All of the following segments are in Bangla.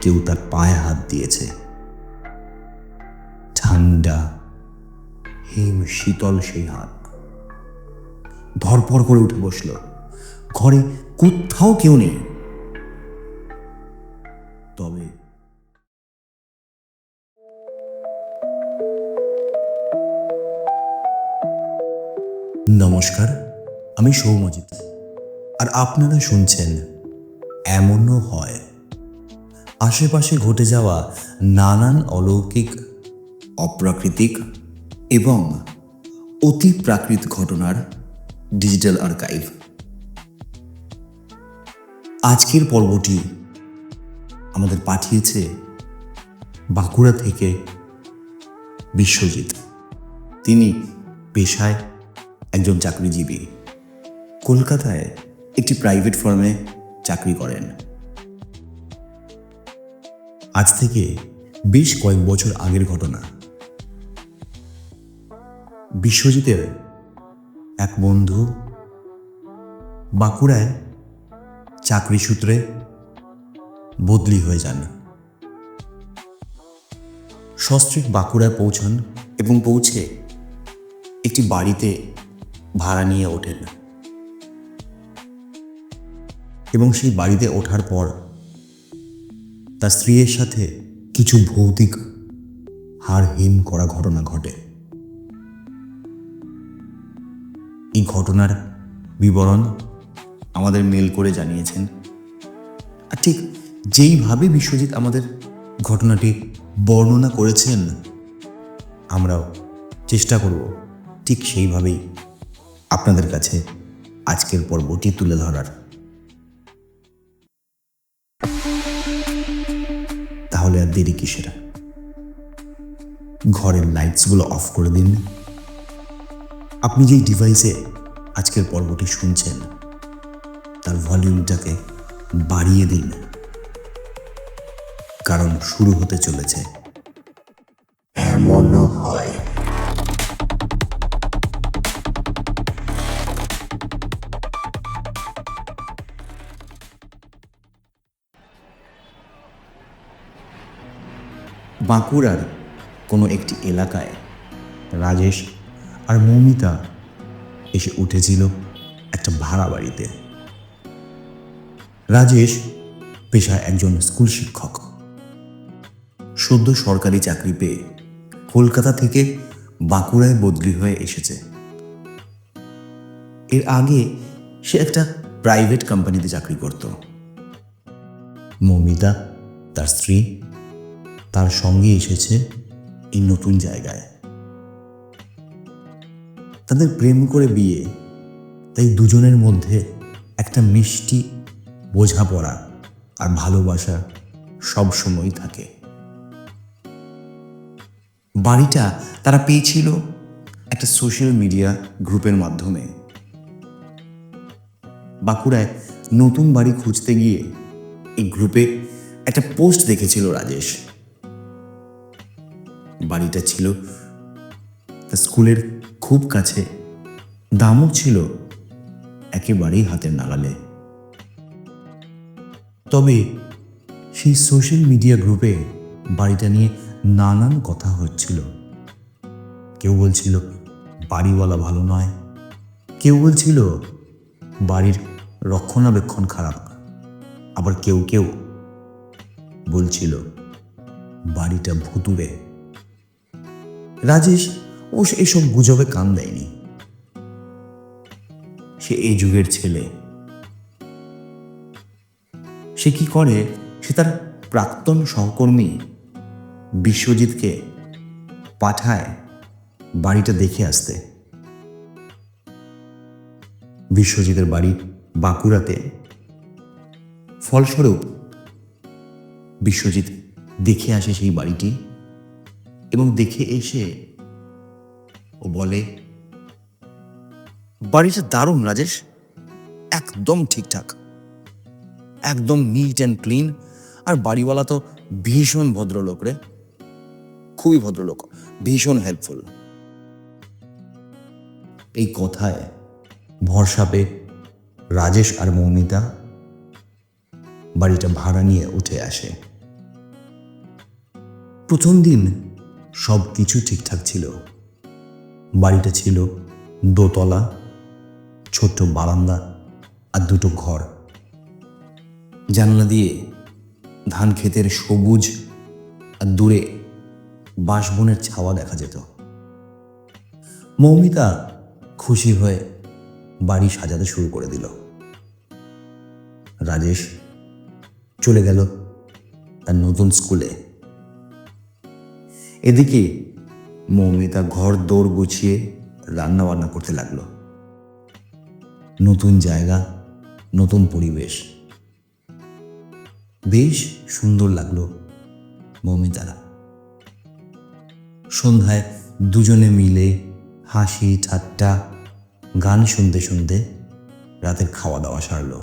কেউ তার পায়ে হাত দিয়েছে। ঠান্ডা হিম শীতল সেই হাত। ধরপড় করে উঠে বসল। ঘরে কোথাও কেউ নেই। তবে নমস্কার, আমি সৌম্যজিৎ, আর আপনারা শুনছেন এমনও হয়। আশেপাশে ঘটে যাওয়া নানান অলৌকিক, অপ্রাকৃতিক এবং অতি প্রাকৃত ঘটনার ডিজিটাল আর্কাইভ। আজকের পর্বটি আমাদের পাঠিয়েছে বাঁকুড়া থেকে বিশ্বজিৎ। তিনি পেশায় একজন চাকরিজীবী। কলকাতায় একটি প্রাইভেট ফার্মে চাকরি করেন। আজ থেকে বেশ কয়েক বছর আগের ঘটনা। বিশ্বজিতের এক বন্ধু বাঁকুড়ায় চাকরি সূত্রে বদলি হয়ে যান। সস্ত্রীক বাঁকুড়ায় পৌঁছান এবং পৌঁছে একটি বাড়িতে ভাড়া নিয়ে ওঠেন। এবং সেই বাড়িতে ওঠার পর তার স্ত্রীর সাথে কিছু ভৌতিক হাড় হিম করা ঘটনা ঘটে। এই ঘটনার বিবরণ আমাদের মেল করে জানিয়েছেন। আর ঠিক যেইভাবে বিশ্বজিৎ আমাদের ঘটনাটি বর্ণনা করেছেন, আমরাও চেষ্টা করব ঠিক সেইভাবেই আপনাদের কাছে আজকের পর্বটি তুলে ধরার। তাহলে আর দেরি কিসের? ঘরের লাইটসগুলো অফ করে দিন। আপনি যেই ডিভাইসে আজকের পর্বটি শুনছেন তার ভলিউমটাকে বাড়িয়ে দিন, কারণ শুরু হতে চলেছে এমনও হয়। বাঁকুড়ার কোনো একটি এলাকায় রাজেশ আর মৌমিতা এসে উঠেছিল একটা ভাড়া বাড়িতে। রাজেশ পেশায় একজন স্কুল শিক্ষক। সদ্য সরকারি চাকরি পেয়ে কলকাতা থেকে বাঁকুড়ায় বদলি হয়ে এসেছে। এর আগে সে একটা প্রাইভেট কোম্পানিতে চাকরি করত। মৌমিতা তার স্ত্রী তার সঙ্গে এসেছে এই নতুন জায়গায়। তাদের প্রেম করে বিয়ে, তাই দুজনের মধ্যে একটা মিষ্টি বোঝাপড়া আর ভালোবাসা সবসময় থাকে। বাড়িটা তারা পেয়েছিল একটা সোশ্যাল মিডিয়া গ্রুপের মাধ্যমে। বাঁকুড়ায় নতুন বাড়ি খুঁজতে গিয়ে এই গ্রুপে একটা পোস্ট দেখেছিল রাজেশ। বাড়িটা ছিল তার স্কুলের খুব কাছে, দামও ছিল একেবারেই হাতের নাগালে। তবে সেই সোশ্যাল মিডিয়া গ্রুপে বাড়িটা নিয়ে নানান কথা হচ্ছিল। কেউ বলছিল বাড়িওয়ালা ভালো নয়, কেউ বলছিল বাড়ির রক্ষণাবেক্ষণ খারাপ, আবার কেউ কেউ বলছিল বাড়িটা ভুতুড়ে। রাজেশ অবশ্য এসব গুজবে কান দেয়নি। সে এই যুগের ছেলে। সে কি করে, সে তার প্রাক্তন সহকর্মী বিশ্বজিৎকে পাঠায় বাড়িটা দেখে আসতে। বিশ্বজিতের বাড়ি বাঁকুড়াতে। ফলস্বরূপ বিশ্বজিৎ দেখে আসে সেই বাড়িটি এবং দেখে এসে ও বলে, বাড়িটা দারুণ রাজেশ, একদম ঠিকঠাক, একদম নিট অ্যান্ড ক্লিন। আর বাড়িওয়ালা তো ভীষণ ভদ্রলোক রে, খুবই ভদ্রলোক, ভীষণ হেল্পফুল। এই কথায় ভরসা পেয়ে রাজেশ আর মৌমিতা বাড়িটা ভাড়া নিয়ে উঠে আসে। প্রথম দিন সব কিছু ঠিকঠাক ছিল। বাড়িটা ছিল দোতলা, ছোট্ট বারান্দা আর দুটো ঘর। জানলা দিয়ে ধান ক্ষেতের সবুজ আর দূরে বাঁশবনের ছাওয়া দেখা যেত। মৌমিতা খুশি হয়ে বাড়ি সাজাতে শুরু করে দিল। রাজেশ চলে গেল তার নতুন স্কুলে। এদিকে মৌমিতা ঘর দৌড় গুছিয়ে রান্না বান্না করতে লাগলো। নতুন জায়গা, নতুন পরিবেশ, বেশ সুন্দর লাগলো মৌমিতার। সন্ধ্যায় দুজনে মিলে হাসি ঠাট্টা গান শুনতে শুনতে রাতের খাওয়া দাওয়া সারল।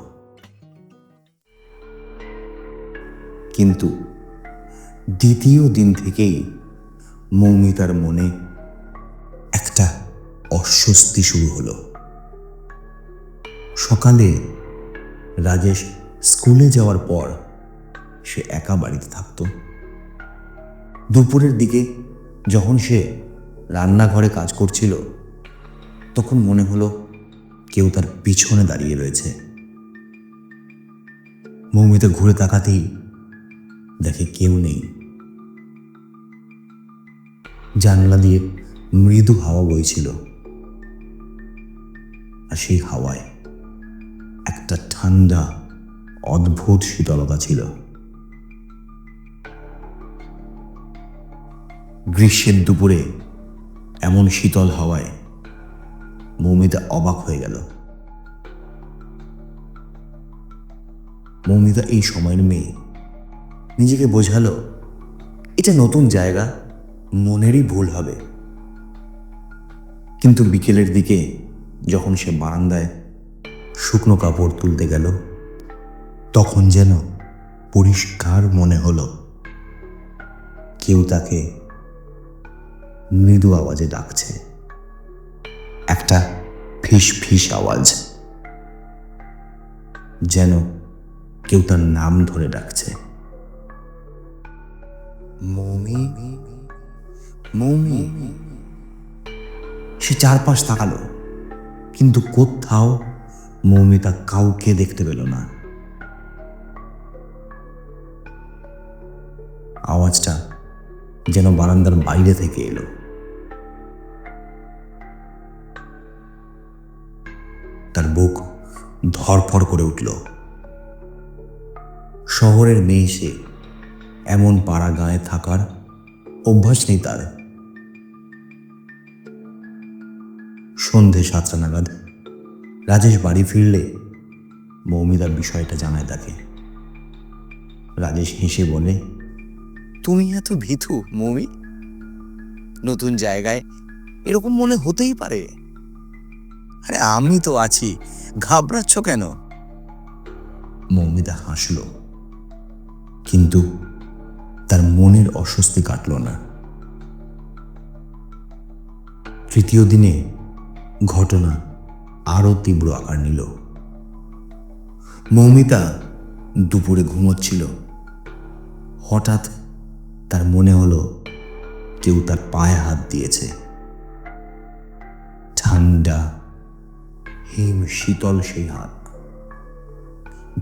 কিন্তু দ্বিতীয় দিন থেকেই মৌমিতার মনে একটা অস্বস্তি শুরু হলো। সকালে রাজেশ স্কুলে যাওয়ার পর সে একা বাড়িতে থাকতো। দুপুরের দিকে যখন সে রান্নাঘরে কাজ করছিল, তখন মনে হলো কেউ তার পিছনে দাঁড়িয়ে রয়েছে। মৌমিতা ঘুরে তাকাতেই দেখে কেউ নেই। জানলা দিয়ে মৃদু হাওয়া বইছিল, আর সেই হাওয়ায় একটা ঠান্ডা অদ্ভুত শীতলতা ছিল। গ্রীষ্মের দুপুরে এমন শীতল হাওয়ায় মৌমিতা অবাক হয়ে গেল। মৌমিতা এই সময়ের মেয়ে, নিজেকে বোঝালো এটা নতুন জায়গা, মনেরই ভুল হবে। কিন্তু বিকেলের দিকে যখন সে বারান্দায় শুকনো কাপড় তুলতে গেল, তখন যেন পরিষ্কার মনে হলো কেউ তাকে মৃদু আওয়াজে ডাকছে। একটা ফিস ফিস আওয়াজ, যেন কেউ তার নাম ধরে ডাকছে। মৌমি, মৌমি। সে চারপাশ তাকালো, কিন্তু কোথাও মৌমিতা কাউকে দেখতে পেল না। আওয়াজটা যেন বারান্দার বাইরে থেকে এলো। তার বুক ধড়ফড় করে উঠল। শহরের মেয়ে সে, এমন পাড়া গাঁয়ে থাকার অভ্যাস নেই তার। সন্ধে 7টা নাগাদ রাজেশ বাড়ি ফিরলে মৌমিতার বিষয়টা জানায় তাকে। রাজেশ হেসে বলে, তুমি এত ভীতু মৌমি? নতুন জায়গায় এরকম মনে হতেই পারে। আরে আমি তো আছি, ঘাবড়াচ্ছ কেন? মৌমিতা হাসল, কিন্তু তার মনের অস্বস্তি কাটল না। তৃতীয় দিনে ঘটনা আরো তীব্র আকার নিল। মৌমিতা দুপুরে ঘুমোচ্ছিল। হঠাৎ তার মনে হলো কেউ তার পায়ে হাত দিয়েছে। ঠান্ডা হিম শীতল সেই হাত।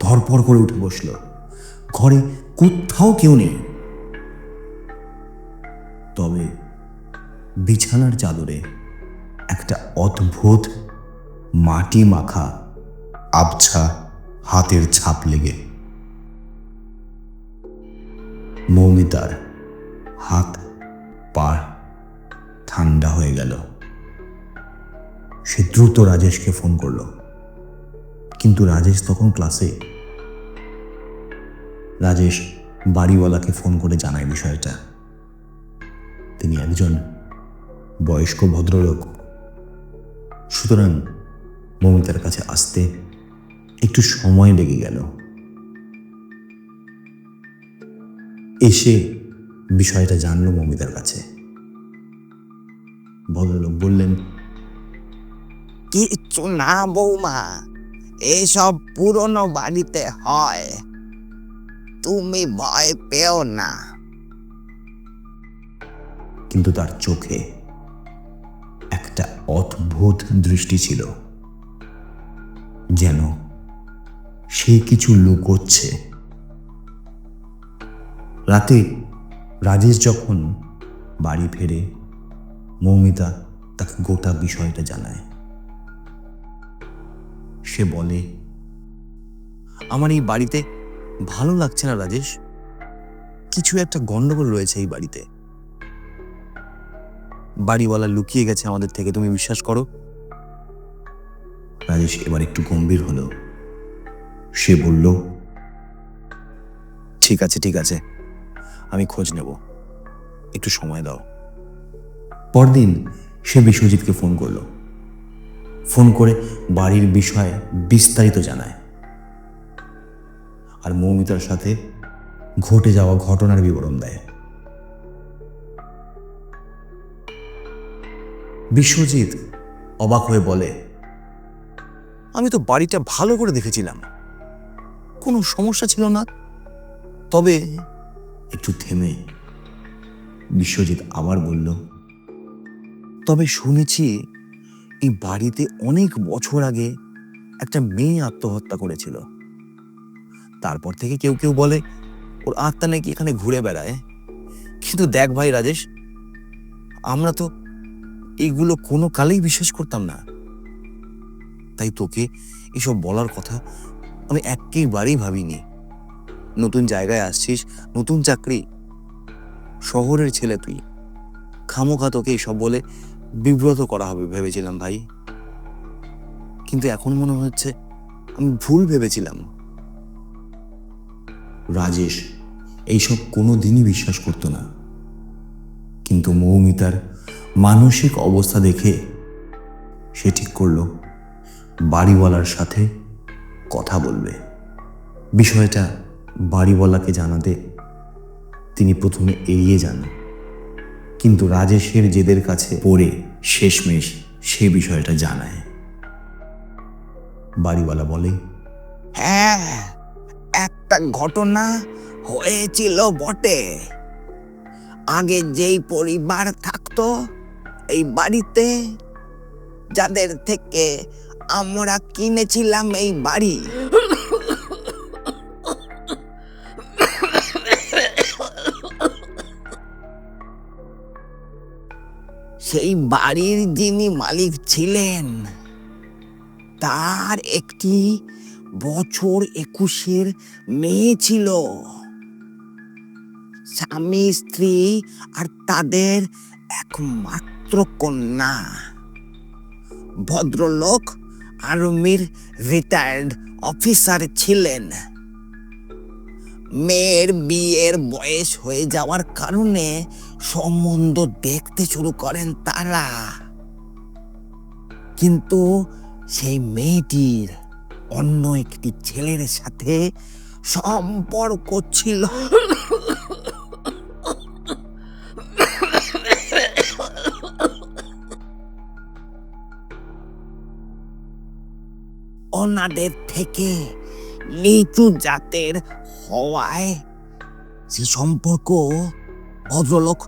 ধরপড় করে উঠে বসল। ঘরে কোথাও কেউ নেই, তবে বিছানার চাদরে একটা অদ্ভুত মাটি মাখা আবছা হাতের ছাপ লেগে। মৌমিতার হাত পা ঠান্ডা হয়ে গেল। সে দ্রুত রাজেশকে ফোন করল, কিন্তু রাজেশ তখন ক্লাসে। রাজেশ বাড়িওয়ালাকে ফোন করে জানায় বিষয়টা। তিনি একজন বয়স্ক ভদ্রলোক, সুতরাং মৌমিতার কাছে আসতে একটু সময় লেগে গেল। এসে বিষয়টা জানলো মৌমিতার কাছে। ভদ্রলোক বললেন, কিচ্ছু না বৌমা, এসব পুরনো বাড়িতে হয়, তুমি ভয় পেও না। কিন্তু তার চোখে একটা অদ্ভুত দৃষ্টি ছিল, যেন সে কিছু লুকোচ্ছে। রাতে রাজেশ যখন বাড়ি ফেরে, মৌমিতা তাকে গোটা বিষয়টা জানায়। সে বলে, আমার এই বাড়িতে ভালো লাগছে না রাজেশ, কিছু একটা গন্ডগোল রয়েছে এই বাড়িতে। বাড়িওয়ালা লুকিয়ে গেছে আমাদের থেকে, তুমি বিশ্বাস করো। রাজেশ এবার একটু গম্ভীর হলো। সে বলল, ঠিক আছে ঠিক আছে, আমি খোঁজ নেব, একটু সময় দাও। পরদিন সে বিশ্বজিৎকে ফোন করলো। ফোন করে বাড়ির বিষয়ে বিস্তারিত জানায়, আর মৌমিতার সাথে ঘটে যাওয়া ঘটনার বিবরণ দেয়। বিশ্বজিৎ অবাক হয়ে বলে, আমি তো বাড়িটা ভালো করে দেখেছিলাম, কোনো সমস্যা ছিল না। তবে একটু থেমে বিশ্বজিৎ আবার বলল, তবে শুনেছি এই বাড়িতে অনেক বছর আগে একটা মেয়ে আত্মহত্যা করেছিল। তারপর থেকে কেউ কেউ বলে ওর আত্মা নাকি এখানে ঘুরে বেড়ায়। কিন্তু দেখ ভাই রাজেশ, আমরা তো এগুলো কোনো কালেই বিশ্বাস করতাম না। তাই তোকে এসব বলার কথা আমি একেবারেই ভাবিনি। নতুন জায়গায় আসছিস, নতুন চাকরি, শহরের ছেলে তুই, খামোখা তোকে এসব বলে বিব্রত করা হবে ভেবেছিলাম ভাই। কিন্তু এখন মনে হচ্ছে আমি ভুল ভেবেছিলাম। রাজেশ এইসব কোনোদিনই বিশ্বাস করতো না, কিন্তু মৌমিতার মানসিক অবস্থা দেখে সে ঠিক করলো বাড়িওয়ালার সাথে কথা বলবে। বিষয়টা বাড়িওয়ালাকে জানাতে তিনি প্রথমে এড়িয়ে যান, কিন্তু রাজেশের জেদের কাছে পড়ে শেষমেশ সে বিষয়টা জানায়। বাড়িওয়ালা বলে, হ্যাঁ, একটা ঘটনা হয়েছিল বটে। আগে যেই পরিবার থাকতো এই বাড়িতে, যাদের থেকে আমরা কিনেছিলাম এই বাড়ি, সেই বাড়ির যিনি মালিক ছিলেন, তার একটি বছর 21-এর মেয়ে ছিল। স্বামী স্ত্রী আর তাদের একমাত্র কন্যা। ভদ্রলোক আর্মির রিটায়ার্ড অফিসার ছিলেন। মেয়ের বিয়ের বয়স হয়ে যাওয়ার কারণে সম্বন্ধ দেখতে শুরু করেন তারা। কিন্তু সেই মেয়েটির অন্য একটি ছেলের সাথে সম্পর্ক ছিল। ওনাদের থেকে নিচু জাতের হওয়ায় সে সম্পর্ক ভদ্রলোক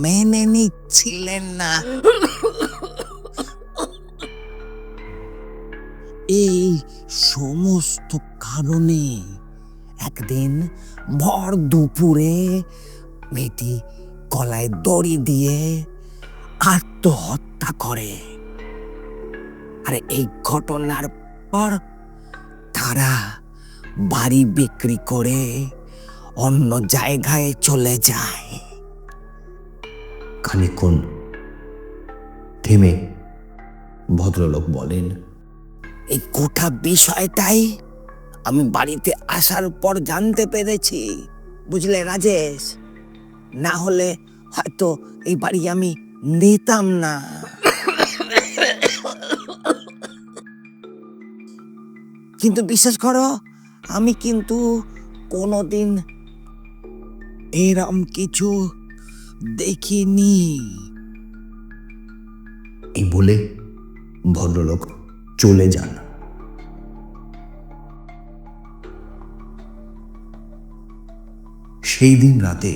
মেনে নিচ্ছিলেন না। এই সমস্ত কারণে একদিন ভর দুপুরে মেয়েটি গলায় দড়ি দিয়ে আত্মহত্যা করে। আর এই ঘটনার পর তারা বাড়ি বিক্রি করে অন্য জায়গায় চলে যায়। খানিকক্ষণ থেমে ভদ্রলোক বলেন, এই গোটা বিষয়টাই আমি বাড়িতে আসার পর জানতে পেরেছি, বুঝলে রাজেশ। না হলে হয়তো এই বাড়ি আমি নিতাম না। কিন্তু বিশ্বাস করো, আমি কিন্তু কোনোদিন এরম কিছু দেখিনি। এই বলে ভদ্রলোক চলে যান। সেই দিন রাতে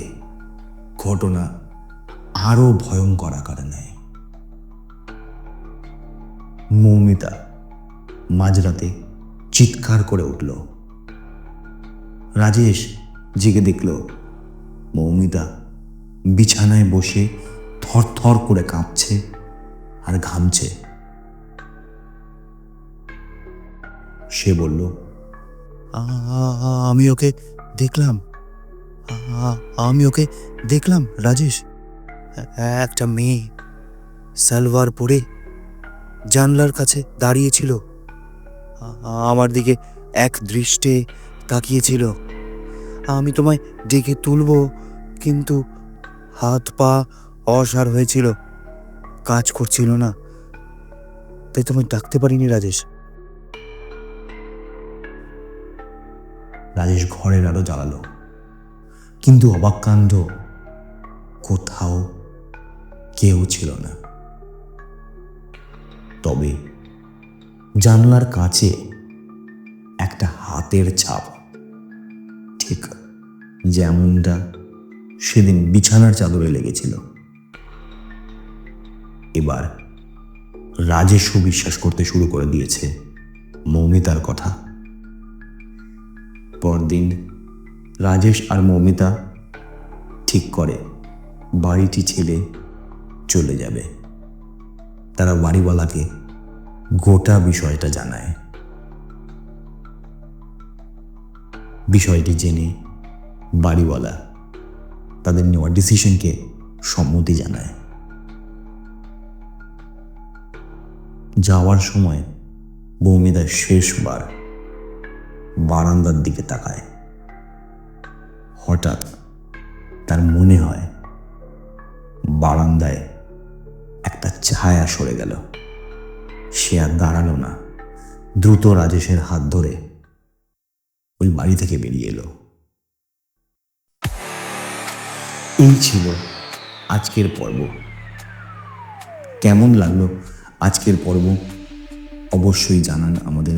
ঘটনা আরো ভয়ঙ্কর আকার নেয়। মৌমিতা মাঝরাতে চিৎকার করে উঠল। রাজেশ জেগে দেখল মৌমিতা বিছানায় বসে থরথর করে কাঁপছে আর ঘামছে। সে বলল, আমি ওকে দেখলাম, আমি ওকে দেখলাম রাজেশ। একটা মেয়ে সালোয়ার পরে জানলার কাছে দাঁড়িয়েছিল, আমার দিকে এক দৃষ্টে তাকিয়েছিল। আমি তোমায় ডেকে তুলবো, কিন্তু হাত পা অসাড় হয়েছিল, কাজ করছিল না, তাই তোমায় ডাকতে পারিনি রাজেশ। রাজেশ ঘরের আলো জ্বালালো, কিন্তু অবাক কাণ্ড, কোথাও কেউ ছিল না। তবে জানলার কাছে একটা হাতের ছাপ, ঠিক যেমনটা সেদিন বিছানার চাদরে লেগেছিল। এবার রাজেশও বিশ্বাস করতে শুরু করে দিয়েছে মৌমিতার কথা। পরদিন রাজেশ আর মৌমিতা ঠিক করে বাড়িটি ছেড়ে চলে যাবে। তারা বাড়িওয়ালাকে গোটা বিষয়টা জানায়। বিষয়টি জেনে বাড়িওয়ালা তাদের নেওয়া ডিসিশনকে সম্মতি জানায়। যাওয়ার সময় মৌমিতা শেষবার বারান্দার দিকে তাকায়। হঠাৎ তার মনে হয় বারান্দায় একটা ছায়া সরে গেল। সে আর দাঁড়ালো না, দ্রুত রাজেশের হাত ধরে ওই বাড়ি থেকে বেরিয়ে এলো। এই ছিল আজকের পর্ব। কেমন লাগলো আজকের পর্ব অবশ্যই জানান আমাদের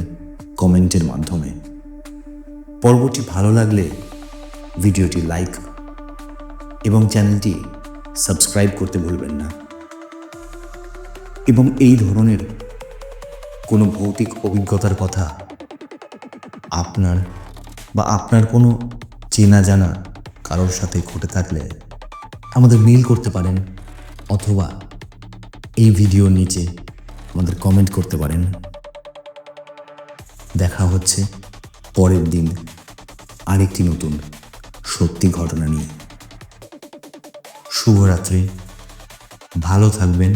কমেন্টের মাধ্যমে। পর্বটি ভালো লাগলে ভিডিওটি লাইক এবং চ্যানেলটি সাবস্ক্রাইব করতে ভুলবেন না। এবং এই ধরনের কোনো ভৌতিক অভিজ্ঞতার কথা আপনার বা আপনার কোনো চেনা জানা কারোর সাথে ঘটে থাকলে আমাদের মেইল করতে পারেন, অথবা এই ভিডিওর নিচে আমাদের কমেন্ট করতে পারেন। দেখা হচ্ছে পরের দিন আরেকটি নতুন সত্যি ঘটনা নিয়ে। শুভরাত্রি, ভালো থাকবেন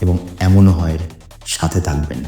এবং এমনও হয় সাথে থাকবেন।